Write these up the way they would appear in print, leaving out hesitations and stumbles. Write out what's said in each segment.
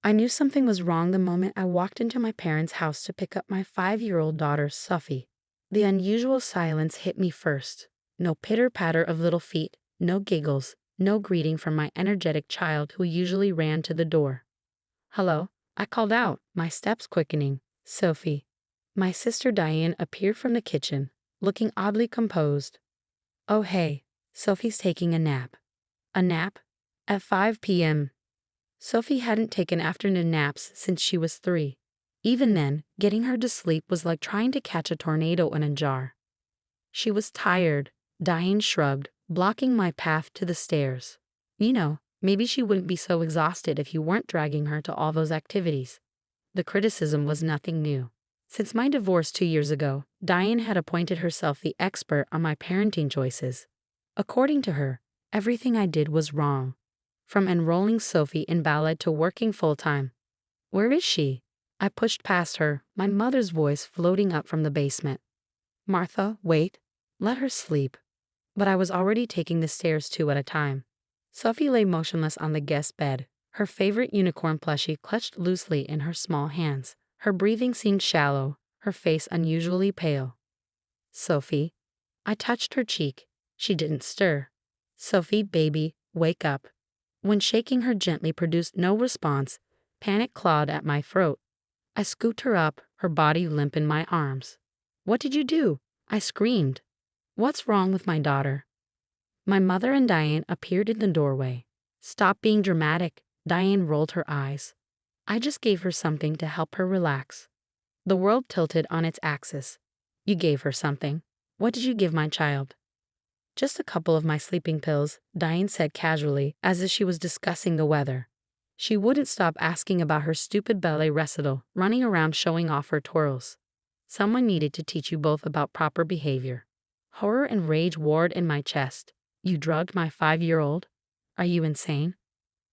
I knew something was wrong the moment I walked into my parents' house to pick up my 5-year-old daughter, Sophie. The unusual silence hit me first. No pitter-patter of little feet, no giggles, no greeting from my energetic child who usually ran to the door. "Hello," I called out, my steps quickening. "Sophie." My sister Diane appeared from the kitchen, looking oddly composed. "Oh hey, Sophie's taking a nap." A nap? At 5 p.m. Sophie hadn't taken afternoon naps since she was 3. Even then, getting her to sleep was like trying to catch a tornado in a jar. She was tired, Diane shrugged, blocking my path to the stairs. Maybe she wouldn't be so exhausted if you weren't dragging her to all those activities. The criticism was nothing new. Since my divorce 2 years ago, Diane had appointed herself the expert on my parenting choices. According to her, everything I did was wrong. From enrolling Sophie in ballet to working full-time. "Where is she?" I pushed past her, my mother's voice floating up from the basement. "Martha, wait. Let her sleep." But I was already taking the stairs 2 at a time. Sophie lay motionless on the guest bed, her favorite unicorn plushie clutched loosely in her small hands. Her breathing seemed shallow, her face unusually pale. "Sophie." I touched her cheek. She didn't stir. "Sophie, baby, wake up." When shaking her gently produced no response, panic clawed at my throat. I scooped her up, her body limp in my arms. "What did you do?" I screamed. "What's wrong with my daughter?" My mother and Diane appeared in the doorway. "Stop being dramatic." Diane rolled her eyes. "I just gave her something to help her relax." The world tilted on its axis. "You gave her something. What did you give my child?" "Just a couple of my sleeping pills," Diane said casually, as if she was discussing the weather. She wouldn't stop asking about her stupid ballet recital, running around showing off her twirls. "Someone needed to teach you both about proper behavior." Horror and rage warred in my chest. "You drugged my 5-year-old? Are you insane?"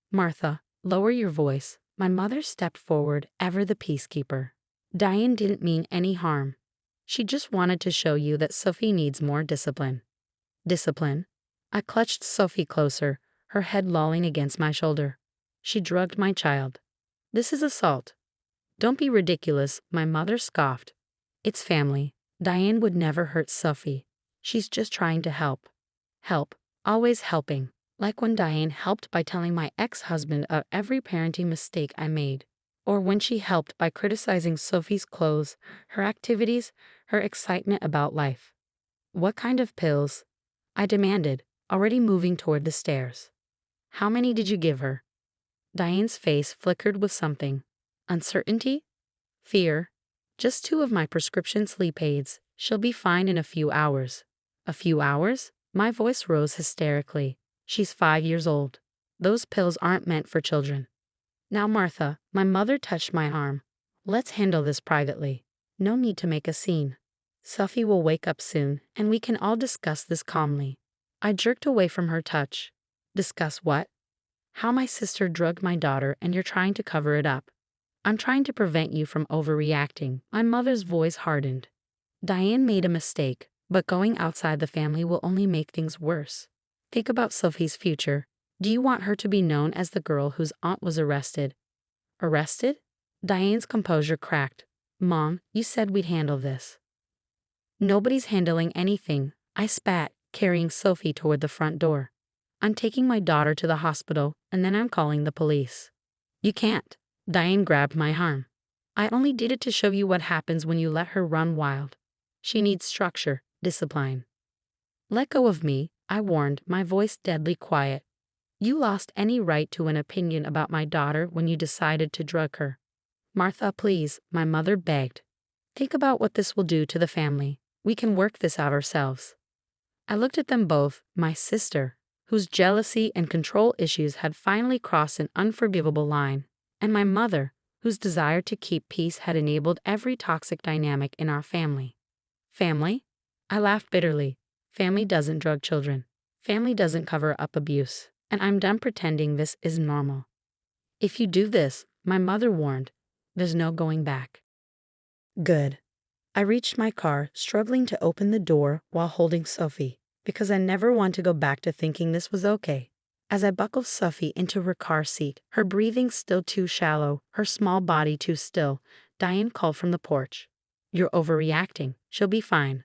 "Martha, lower your voice." My mother stepped forward, ever the peacekeeper. "Diane didn't mean any harm. She just wanted to show you that Sophie needs more discipline." "Discipline?" I clutched Sophie closer, her head lolling against my shoulder. "She drugged my child. This is assault." "Don't be ridiculous," my mother scoffed. "It's family. Diane would never hurt Sophie. She's just trying to help." Help. Always helping. Like when Diane helped by telling my ex-husband of every parenting mistake I made. Or when she helped by criticizing Sophie's clothes, her activities, her excitement about life. "What kind of pills?" I demanded, already moving toward the stairs. "How many did you give her?" Diane's face flickered with something. Uncertainty? Fear? "Just 2 of my prescription sleep aids. She'll be fine in a few hours." "A few hours?" My voice rose hysterically. "She's 5 years old. Those pills aren't meant for children." "Now, Martha," my mother touched my arm. "Let's handle this privately. No need to make a scene. Sophie will wake up soon, and we can all discuss this calmly." I jerked away from her touch. "Discuss what?" "How my sister drugged my daughter and you're trying to cover it up." "I'm trying to prevent you from overreacting." My mother's voice hardened. "Diane made a mistake, but going outside the family will only make things worse. Think about Sophie's future. Do you want her to be known as the girl whose aunt was arrested?" "Arrested?" Diane's composure cracked. "Mom, you said we'd handle this." "Nobody's handling anything." I spat, carrying Sophie toward the front door. "I'm taking my daughter to the hospital, and then I'm calling the police." "You can't." Diane grabbed my arm. "I only did it to show you what happens when you let her run wild. She needs structure, discipline." "Let go of me," I warned, my voice deadly quiet. "You lost any right to an opinion about my daughter when you decided to drug her." "Martha, please," my mother begged. "Think about what this will do to the family. We can work this out ourselves." I looked at them both, my sister, whose jealousy and control issues had finally crossed an unforgivable line, and my mother, whose desire to keep peace had enabled every toxic dynamic in our family. Family? I laughed bitterly. Family doesn't drug children. Family doesn't cover up abuse. And I'm done pretending this is normal. "If you do this," my mother warned, "there's no going back." Good. I reached my car, struggling to open the door while holding Sophie, because I never want to go back to thinking this was okay. As I buckled Sophie into her car seat, her breathing still too shallow, her small body too still, Diane called from the porch. "You're overreacting. She'll be fine."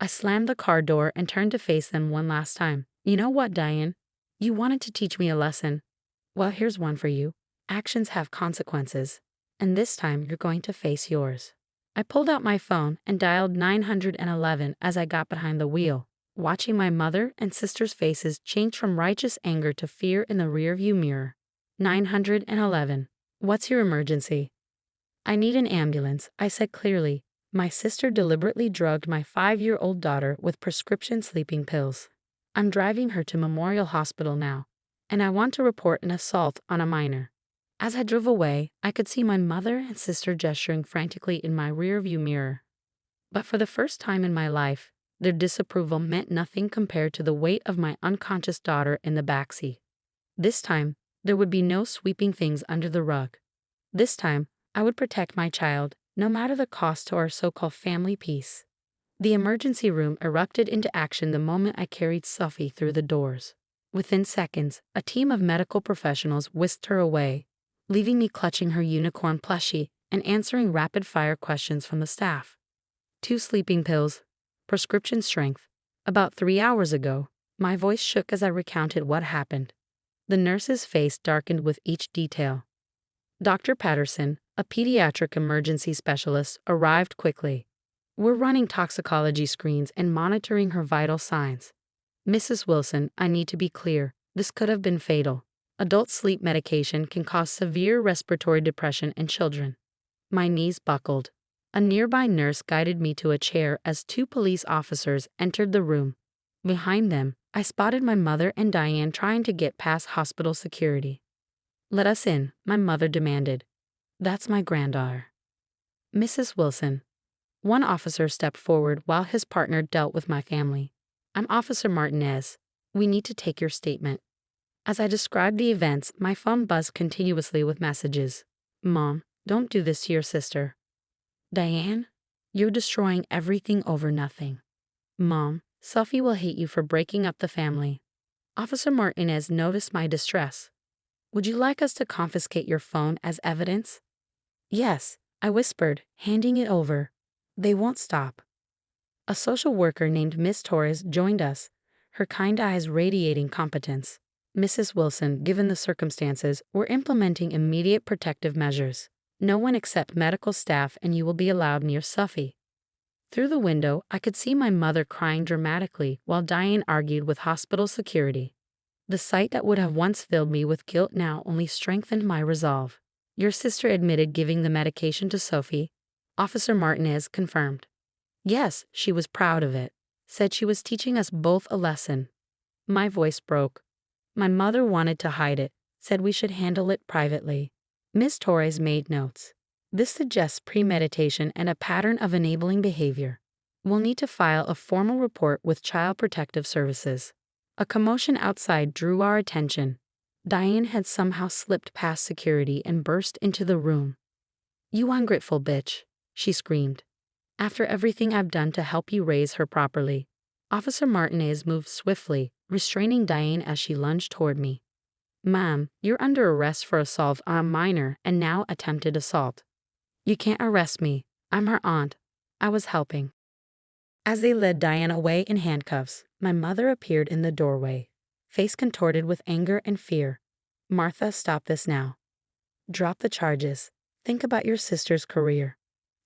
I slammed the car door and turned to face them one last time. "You know what, Diane? You wanted to teach me a lesson. Well, here's one for you. Actions have consequences. And this time you're going to face yours." I pulled out my phone and dialed 911 as I got behind the wheel, watching my mother and sister's faces change from righteous anger to fear in the rearview mirror. 911. "What's your emergency?" "I need an ambulance," I said clearly. "My sister deliberately drugged my 5-year-old daughter with prescription sleeping pills. I'm driving her to Memorial Hospital now, and I want to report an assault on a minor." As I drove away, I could see my mother and sister gesturing frantically in my rearview mirror. But for the first time in my life, their disapproval meant nothing compared to the weight of my unconscious daughter in the backseat. This time, there would be no sweeping things under the rug. This time, I would protect my child, no matter the cost to our so-called family peace. The emergency room erupted into action the moment I carried Sophie through the doors. Within seconds, a team of medical professionals whisked her away, leaving me clutching her unicorn plushie and answering rapid-fire questions from the staff. 2 sleeping pills, prescription strength. About 3 hours ago, my voice shook as I recounted what happened. The nurse's face darkened with each detail. Dr. Patterson, a pediatric emergency specialist, arrived quickly. "We're running toxicology screens and monitoring her vital signs. Mrs. Wilson, I need to be clear, this could have been fatal. Adult sleep medication can cause severe respiratory depression in children." My knees buckled. A nearby nurse guided me to a chair as 2 police officers entered the room. Behind them, I spotted my mother and Diane trying to get past hospital security. "Let us in," my mother demanded. "That's my granddaughter." "Mrs. Wilson." One officer stepped forward while his partner dealt with my family. "I'm Officer Martinez. We need to take your statement." As I described the events, my phone buzzed continuously with messages. "Mom, don't do this to your sister." "Diane, you're destroying everything over nothing." "Mom, Sophie will hate you for breaking up the family." Officer Martinez noticed my distress. "Would you like us to confiscate your phone as evidence?" "Yes," I whispered, handing it over. "They won't stop." A social worker named Miss Torres joined us, her kind eyes radiating competence. "Mrs. Wilson, given the circumstances, we're implementing immediate protective measures. No one except medical staff and you will be allowed near Sophie." Through the window, I could see my mother crying dramatically while Diane argued with hospital security. The sight that would have once filled me with guilt now only strengthened my resolve. "Your sister admitted giving the medication to Sophie," Officer Martinez confirmed. "Yes, she was proud of it. Said she was teaching us both a lesson." My voice broke. "My mother wanted to hide it, said we should handle it privately." Ms. Torres made notes. "This suggests premeditation and a pattern of enabling behavior. We'll need to file a formal report with Child Protective Services." A commotion outside drew our attention. Diane had somehow slipped past security and burst into the room. "You ungrateful bitch," she screamed. "After everything I've done to help you raise her properly." Officer Martinez moved swiftly, restraining Diane as she lunged toward me. "Ma'am, you're under arrest for assault on a minor and now attempted assault." "You can't arrest me. I'm her aunt. I was helping." As they led Diane away in handcuffs, my mother appeared in the doorway, face contorted with anger and fear. "Martha, stop this now. Drop the charges. Think about your sister's career.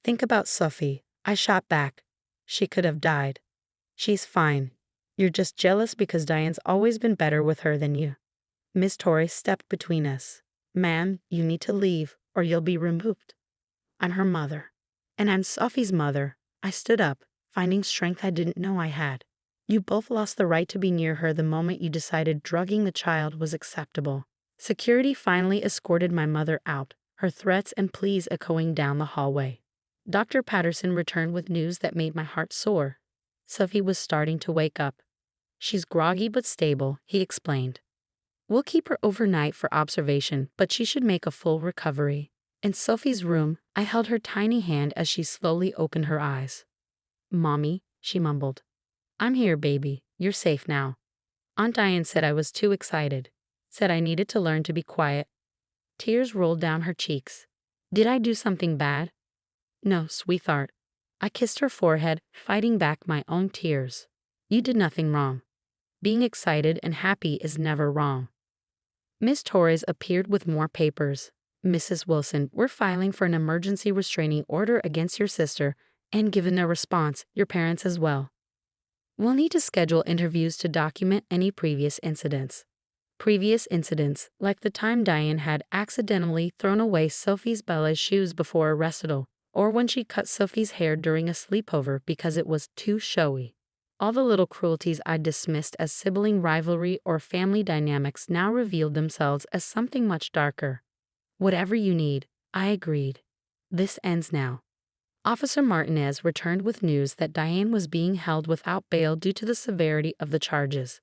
Think about Sophie." I shot back. "She could have died. She's fine. You're just jealous because Diane's always been better with her than you." Miss Torres stepped between us. "Ma'am, you need to leave or you'll be removed. I'm her mother. And I'm Sophie's mother." I stood up, finding strength I didn't know I had. "You both lost the right to be near her the moment you decided drugging the child was acceptable." Security finally escorted my mother out, her threats and pleas echoing down the hallway. Dr. Patterson returned with news that made my heart soar. Sophie was starting to wake up. "She's groggy but stable," he explained. "We'll keep her overnight for observation, but she should make a full recovery." In Sophie's room, I held her tiny hand as she slowly opened her eyes. "Mommy," she mumbled. "I'm here, baby. You're safe now." Aunt Diane said I was too excited. said I needed to learn to be quiet. Tears rolled down her cheeks. Did I do something bad? No, sweetheart. I kissed her forehead, fighting back my own tears. You did nothing wrong. Being excited and happy is never wrong. Miss Torres appeared with more papers. Mrs. Wilson, we're filing for an emergency restraining order against your sister, and given no response, your parents as well. We'll need to schedule interviews to document any previous incidents. Previous incidents, like the time Diane had accidentally thrown away Sophie's ballet shoes before a recital, or when she cut Sophie's hair during a sleepover because it was too showy. All the little cruelties I dismissed as sibling rivalry or family dynamics now revealed themselves as something much darker. Whatever you need, I agreed. This ends now. Officer Martinez returned with news that Diane was being held without bail due to the severity of the charges.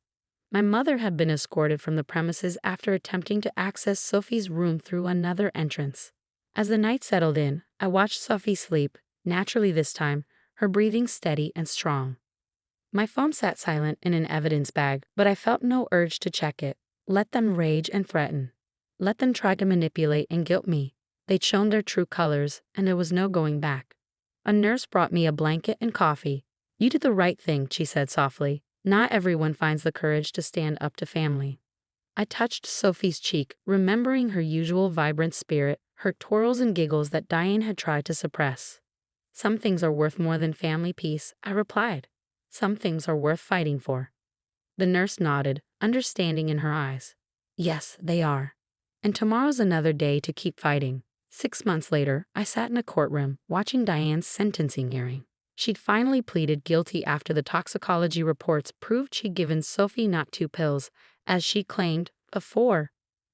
My mother had been escorted from the premises after attempting to access Sophie's room through another entrance. As the night settled in, I watched Sophie sleep, naturally this time, her breathing steady and strong. My phone sat silent in an evidence bag, but I felt no urge to check it. Let them rage and threaten. Let them try to manipulate and guilt me. They'd shown their true colors, and there was no going back. A nurse brought me a blanket and coffee. You did the right thing, she said softly. Not everyone finds the courage to stand up to family. I touched Sophie's cheek, remembering her usual vibrant spirit, her twirls and giggles that Diane had tried to suppress. Some things are worth more than family peace, I replied. Some things are worth fighting for. The nurse nodded, understanding in her eyes. Yes, they are. And tomorrow's another day to keep fighting. 6 months later, I sat in a courtroom, watching Diane's sentencing hearing. She'd finally pleaded guilty after the toxicology reports proved she'd given Sophie not 2 pills, as she claimed, but 4.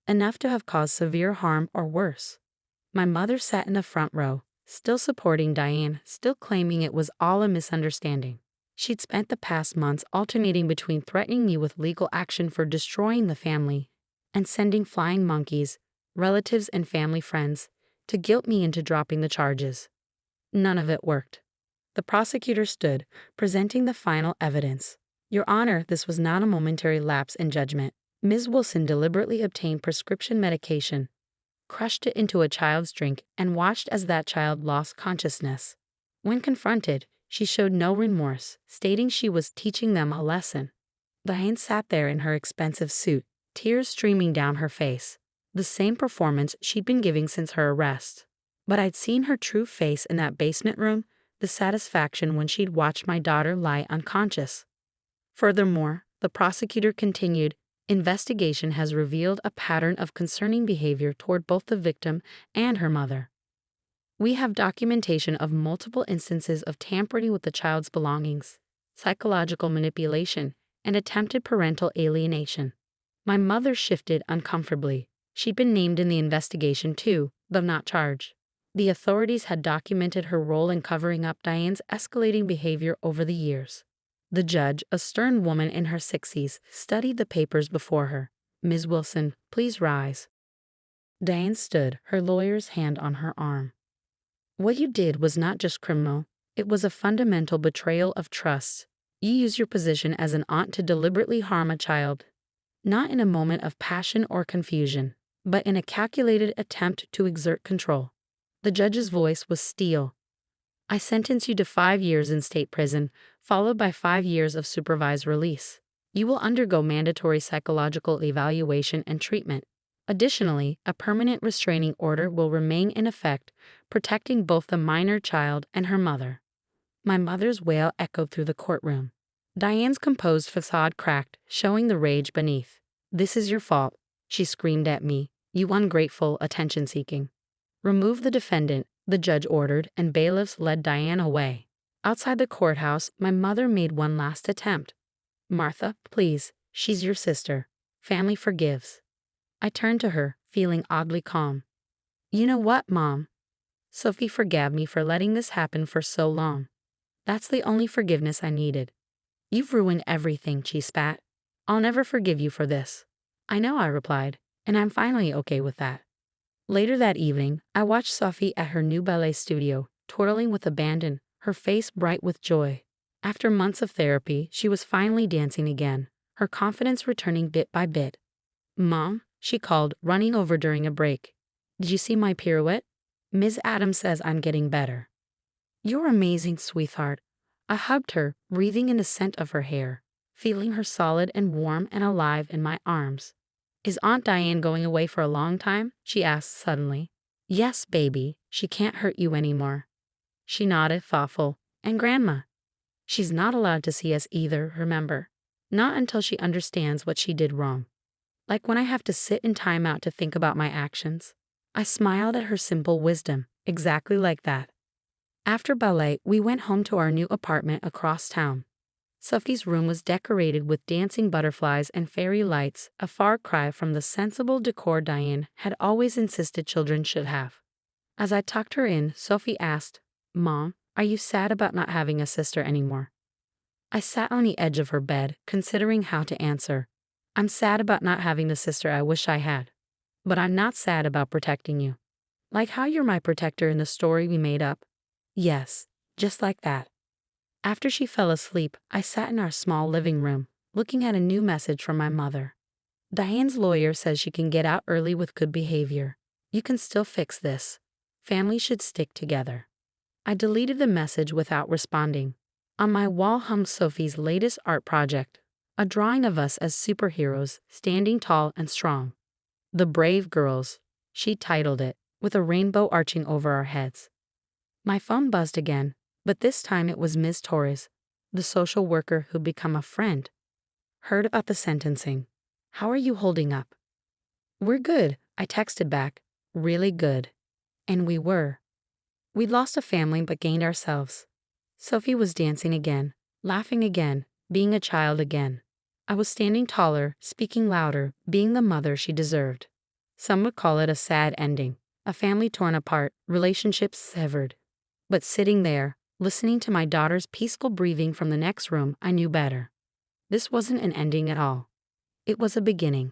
Enough to have caused severe harm or worse. My mother sat in the front row, still supporting Diane, still claiming it was all a misunderstanding. She'd spent the past months alternating between threatening me with legal action for destroying the family and sending flying monkeys, relatives and family friends, to guilt me into dropping the charges. None of it worked. The prosecutor stood, presenting the final evidence. Your Honor, this was not a momentary lapse in judgment. Ms. Wilson deliberately obtained prescription medication, crushed it into a child's drink, and watched as that child lost consciousness. When confronted, she showed no remorse, stating she was teaching them a lesson. Diane sat there in her expensive suit, tears streaming down her face. The same performance she'd been giving since her arrest. But I'd seen her true face in that basement room, the satisfaction when she'd watched my daughter lie unconscious. Furthermore, the prosecutor continued, investigation has revealed a pattern of concerning behavior toward both the victim and her mother. We have documentation of multiple instances of tampering with the child's belongings, psychological manipulation, and attempted parental alienation. My mother shifted uncomfortably. She'd been named in the investigation too, though not charged. The authorities had documented her role in covering up Diane's escalating behavior over the years. The judge, a stern woman in her 60s, studied the papers before her. Ms. Wilson, please rise. Diane stood, her lawyer's hand on her arm. What you did was not just criminal, it was a fundamental betrayal of trust. You used your position as an aunt to deliberately harm a child, not in a moment of passion or confusion, but in a calculated attempt to exert control. The judge's voice was steel. I sentence you to 5 years in state prison, followed by 5 years of supervised release. You will undergo mandatory psychological evaluation and treatment. Additionally, a permanent restraining order will remain in effect, protecting both the minor child and her mother. My mother's wail echoed through the courtroom. Diane's composed facade cracked, showing the rage beneath. This is your fault, she screamed at me, you ungrateful, attention-seeking. Remove the defendant, the judge ordered, and bailiffs led Diane away. Outside the courthouse, my mother made one last attempt. Martha, please, she's your sister. Family forgives. I turned to her, feeling oddly calm. You know what, Mom? Sophie forgave me for letting this happen for so long. That's the only forgiveness I needed. You've ruined everything, she spat. I'll never forgive you for this. I know, I replied, and I'm finally okay with that. Later that evening, I watched Sophie at her new ballet studio, twirling with abandon, her face bright with joy. After months of therapy, she was finally dancing again, her confidence returning bit by bit. Mom, she called, running over during a break. Did you see my pirouette? Ms. Adams says I'm getting better. You're amazing, sweetheart. I hugged her, breathing in the scent of her hair, feeling her solid and warm and alive in my arms. Is Aunt Diane going away for a long time? She asked suddenly. Yes, baby, she can't hurt you anymore. She nodded, thoughtful. And Grandma? She's not allowed to see us either, remember? Not until she understands what she did wrong. Like when I have to sit in timeout to think about my actions. I smiled at her simple wisdom, exactly like that. After ballet, we went home to our new apartment across town. Sophie's room was decorated with dancing butterflies and fairy lights, a far cry from the sensible decor Diane had always insisted children should have. As I tucked her in, Sophie asked, Mom, are you sad about not having a sister anymore? I sat on the edge of her bed, considering how to answer. I'm sad about not having the sister I wish I had. But I'm not sad about protecting you. Like how you're my protector in the story we made up? Yes, just like that. After she fell asleep, I sat in our small living room, looking at a new message from my mother. Diane's lawyer says she can get out early with good behavior. You can still fix this. Families should stick together. I deleted the message without responding. On my wall hung Sophie's latest art project, a drawing of us as superheroes, standing tall and strong. The Brave Girls, she titled it, with a rainbow arching over our heads. My phone buzzed again, but this time it was Ms. Torres, the social worker who'd become a friend. Heard about the sentencing. How are you holding up? We're good, I texted back. Really good. And we were. We'd lost a family but gained ourselves. Sophie was dancing again, laughing again, being a child again. I was standing taller, speaking louder, being the mother she deserved. Some would call it a sad ending, a family torn apart, relationships severed. But sitting there, listening to my daughter's peaceful breathing from the next room, I knew better. This wasn't an ending at all. It was a beginning.